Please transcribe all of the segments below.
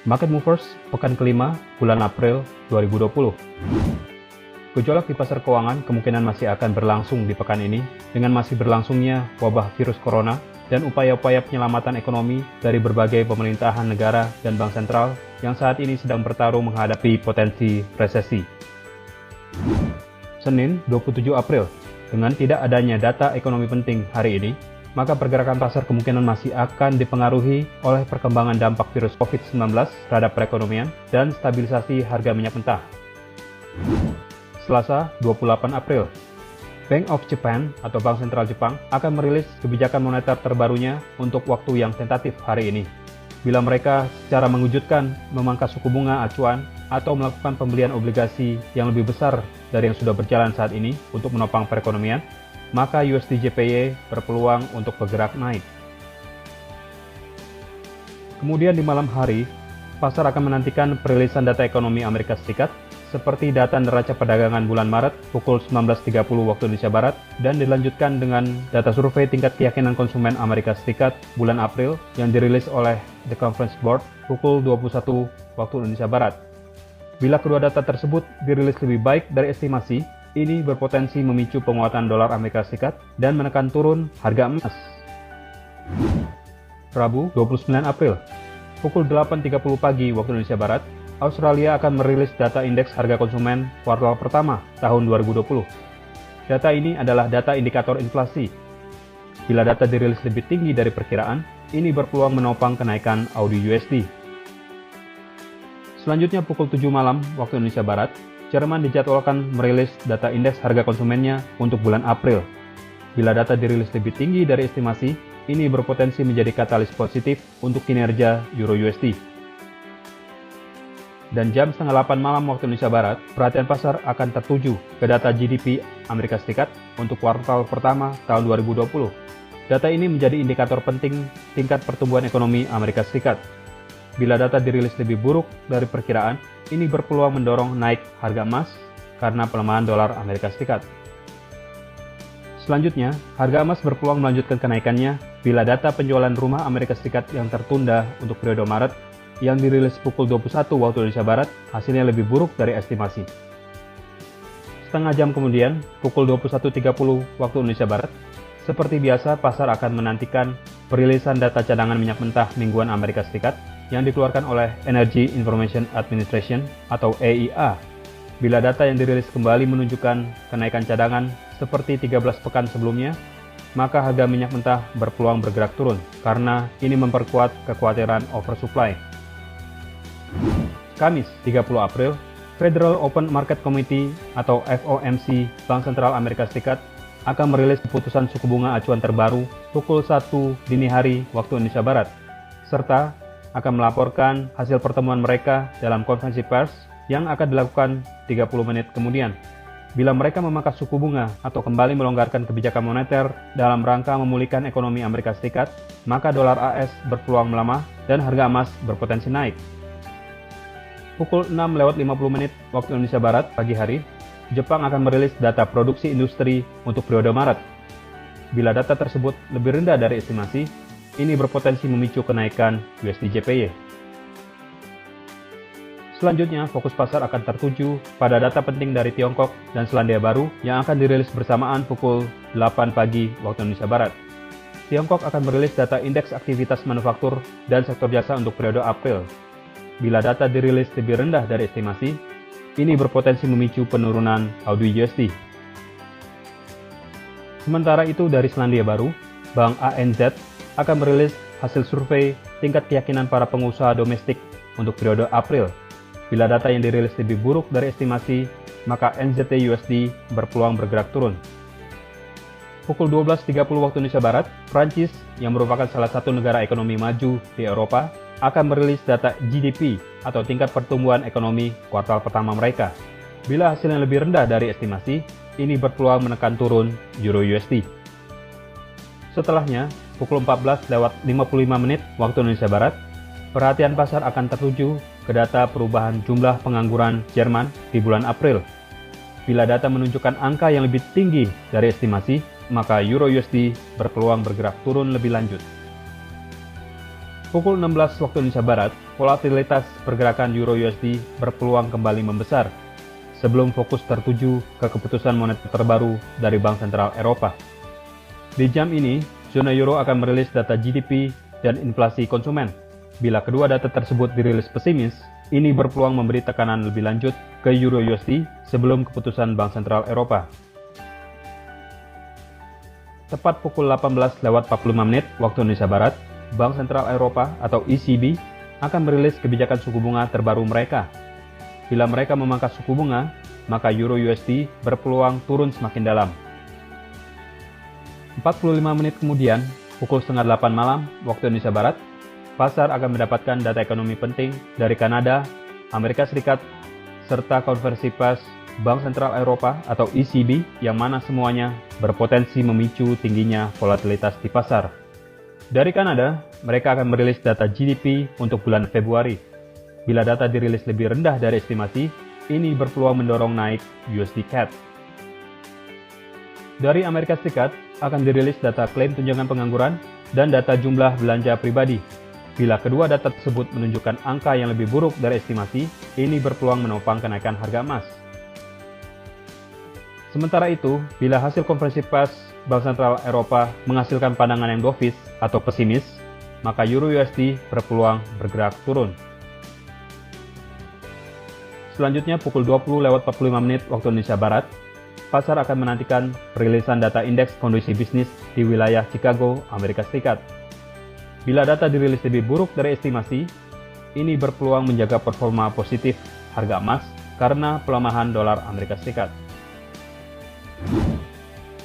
Market Movers pekan kelima bulan April 2020. Gejolak di pasar keuangan kemungkinan masih akan berlangsung di pekan ini dengan masih berlangsungnya wabah virus corona dan upaya-upaya penyelamatan ekonomi dari berbagai pemerintahan negara dan bank sentral yang saat ini sedang bertarung menghadapi potensi resesi. Senin 27 April, dengan tidak adanya data ekonomi penting hari ini, maka pergerakan pasar kemungkinan masih akan dipengaruhi oleh perkembangan dampak virus COVID-19 terhadap perekonomian dan stabilisasi harga minyak mentah. Selasa 28 April, Bank of Japan atau Bank Sentral Jepang akan merilis kebijakan moneter terbarunya untuk waktu yang tentatif hari ini. Bila mereka secara mengejutkan memangkas suku bunga acuan atau melakukan pembelian obligasi yang lebih besar dari yang sudah berjalan saat ini untuk menopang perekonomian, maka USD JPY berpeluang untuk bergerak naik. Kemudian di malam hari, pasar akan menantikan perilisan data ekonomi Amerika Serikat seperti data neraca perdagangan bulan Maret pukul 19.30 waktu Indonesia Barat dan dilanjutkan dengan data survei tingkat keyakinan konsumen Amerika Serikat bulan April yang dirilis oleh The Conference Board pukul 21 waktu Indonesia Barat. Bila kedua data tersebut dirilis lebih baik dari estimasi, ini berpotensi memicu penguatan dolar Amerika Serikat dan menekan turun harga emas. Rabu 29 April, pukul 8.30 pagi waktu Indonesia Barat, Australia akan merilis data indeks harga konsumen kuartal pertama tahun 2020. Data ini adalah data indikator inflasi. Bila data dirilis lebih tinggi dari perkiraan, ini berpeluang menopang kenaikan AUD/USD. Selanjutnya pukul 7 malam waktu Indonesia Barat, Jerman dijadwalkan merilis data indeks harga konsumennya untuk bulan April. Bila data dirilis lebih tinggi dari estimasi, ini berpotensi menjadi katalis positif untuk kinerja Euro/USD. Dan jam setengah 8 malam waktu Indonesia Barat, perhatian pasar akan tertuju ke data GDP Amerika Serikat untuk kuartal pertama tahun 2020. Data ini menjadi indikator penting tingkat pertumbuhan ekonomi Amerika Serikat. Bila data dirilis lebih buruk dari perkiraan, ini berpeluang mendorong naik harga emas karena pelemahan dolar Amerika Serikat. Selanjutnya, harga emas berpeluang melanjutkan kenaikannya bila data penjualan rumah Amerika Serikat yang tertunda untuk periode Maret yang dirilis pukul 21 waktu Indonesia Barat hasilnya lebih buruk dari estimasi. Setengah jam kemudian, pukul 21.30 waktu Indonesia Barat, seperti biasa pasar akan menantikan perilisan data cadangan minyak mentah mingguan Amerika Serikat yang dikeluarkan oleh Energy Information Administration atau EIA. Bila data yang dirilis kembali menunjukkan kenaikan cadangan seperti 13 pekan sebelumnya, maka harga minyak mentah berpeluang bergerak turun karena ini memperkuat kekhawatiran oversupply. Kamis 30 April, Federal Open Market Committee atau FOMC Bank Sentral Amerika Serikat akan merilis keputusan suku bunga acuan terbaru pukul 1 dini hari waktu Indonesia Barat, serta akan melaporkan hasil pertemuan mereka dalam konferensi pers yang akan dilakukan 30 menit kemudian. Bila mereka memangkas suku bunga atau kembali melonggarkan kebijakan moneter dalam rangka memulihkan ekonomi Amerika Serikat, maka dolar AS berpeluang melemah dan harga emas berpotensi naik. Pukul 6:50 waktu Indonesia Barat pagi hari, Jepang akan merilis data produksi industri untuk periode Maret. Bila data tersebut lebih rendah dari estimasi, ini berpotensi memicu kenaikan USD JPY. Selanjutnya, fokus pasar akan tertuju pada data penting dari Tiongkok dan Selandia Baru yang akan dirilis bersamaan pukul 8 pagi waktu Indonesia Barat. Tiongkok akan merilis data indeks aktivitas manufaktur dan sektor jasa untuk periode April. Bila data dirilis lebih rendah dari estimasi, ini berpotensi memicu penurunan AUD/USD. Sementara itu dari Selandia Baru, Bank ANZ akan merilis hasil survei tingkat keyakinan para pengusaha domestik untuk periode April. Bila data yang dirilis lebih buruk dari estimasi, maka NZD/USD berpeluang bergerak turun. Pukul 12.30 waktu Indonesia Barat, Prancis yang merupakan salah satu negara ekonomi maju di Eropa akan merilis data GDP atau tingkat pertumbuhan ekonomi kuartal pertama mereka. Bila hasilnya lebih rendah dari estimasi, ini berpeluang menekan turun Euro/USD. Setelahnya, pukul 14.55 waktu Indonesia Barat, perhatian pasar akan tertuju ke data perubahan jumlah pengangguran Jerman di bulan April. Bila data menunjukkan angka yang lebih tinggi dari estimasi, maka Euro/USD berpeluang bergerak turun lebih lanjut. Pukul 16 waktu Indonesia Barat, volatilitas pergerakan Euro USD berpeluang kembali membesar sebelum fokus tertuju ke keputusan moneter terbaru dari Bank Sentral Eropa. Di jam ini, zona Euro akan merilis data GDP dan inflasi konsumen. Bila kedua data tersebut dirilis pesimis, ini berpeluang memberi tekanan lebih lanjut ke Euro USD sebelum keputusan Bank Sentral Eropa. Tepat pukul 18:45 waktu Indonesia Barat, Bank Sentral Eropa atau ECB akan merilis kebijakan suku bunga terbaru mereka. Bila mereka memangkas suku bunga, maka Euro USD berpeluang turun semakin dalam. 45 menit kemudian, pukul setengah 8 malam waktu Indonesia Barat, pasar akan mendapatkan data ekonomi penting dari Kanada, Amerika Serikat, serta konversi pers Bank Sentral Eropa atau ECB yang mana semuanya berpotensi memicu tingginya volatilitas di pasar. Dari Kanada, mereka akan merilis data GDP untuk bulan Februari. Bila data dirilis lebih rendah dari estimasi, ini berpeluang mendorong naik USD CAD. Dari Amerika Serikat, akan dirilis data klaim tunjangan pengangguran dan data jumlah belanja pribadi. Bila kedua data tersebut menunjukkan angka yang lebih buruk dari estimasi, ini berpeluang menopang kenaikan harga emas. Sementara itu, bila hasil konferensi pers Bank Sentral Eropa menghasilkan pandangan yang dovish atau pesimis, maka Euro USD berpeluang bergerak turun. Selanjutnya pukul 20:45 waktu Indonesia Barat, pasar akan menantikan perilisan data indeks kondisi bisnis di wilayah Chicago, Amerika Serikat. Bila data dirilis lebih buruk dari estimasi, ini berpeluang menjaga performa positif harga emas karena pelemahan dolar Amerika Serikat.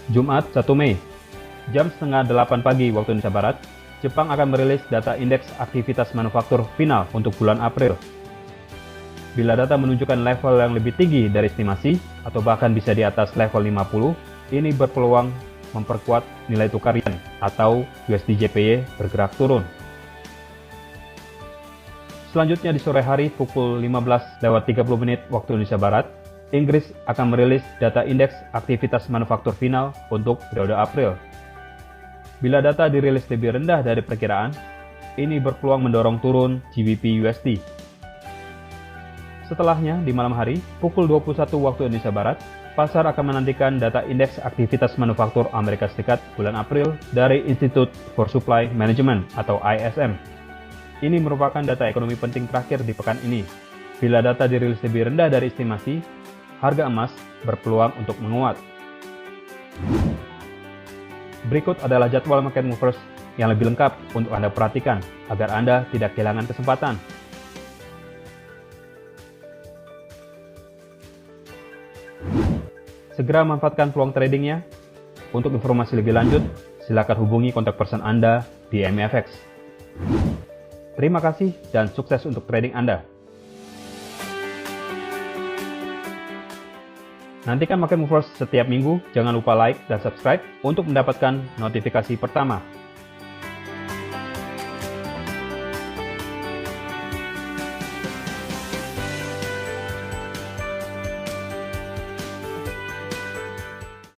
Jumat 1 Mei, jam setengah 8 pagi waktu Indonesia Barat, Jepang akan merilis data indeks aktivitas manufaktur final untuk bulan April. Bila data menunjukkan level yang lebih tinggi dari estimasi, atau bahkan bisa di atas level 50, ini berpeluang memperkuat nilai tukar yen atau USD JPY bergerak turun. Selanjutnya di sore hari pukul 15:30 waktu Indonesia Barat, Inggris akan merilis data indeks aktivitas manufaktur final untuk periode April. Bila data dirilis lebih rendah dari perkiraan, ini berpeluang mendorong turun GBP USD. Setelahnya, di malam hari, pukul 21 waktu Indonesia Barat, pasar akan menantikan data indeks aktivitas manufaktur Amerika Serikat bulan April dari Institute for Supply Management atau ISM. Ini merupakan data ekonomi penting terakhir di pekan ini. Bila data dirilis lebih rendah dari estimasi, harga emas berpeluang untuk menguat. Berikut adalah jadwal market movers yang lebih lengkap untuk Anda perhatikan agar Anda tidak kehilangan kesempatan. Segera manfaatkan peluang tradingnya. Untuk informasi lebih lanjut, silakan hubungi kontak person Anda di MEFX. Terima kasih dan sukses untuk trading Anda. Nantikan Market Movers setiap minggu, jangan lupa like dan subscribe untuk mendapatkan notifikasi pertama.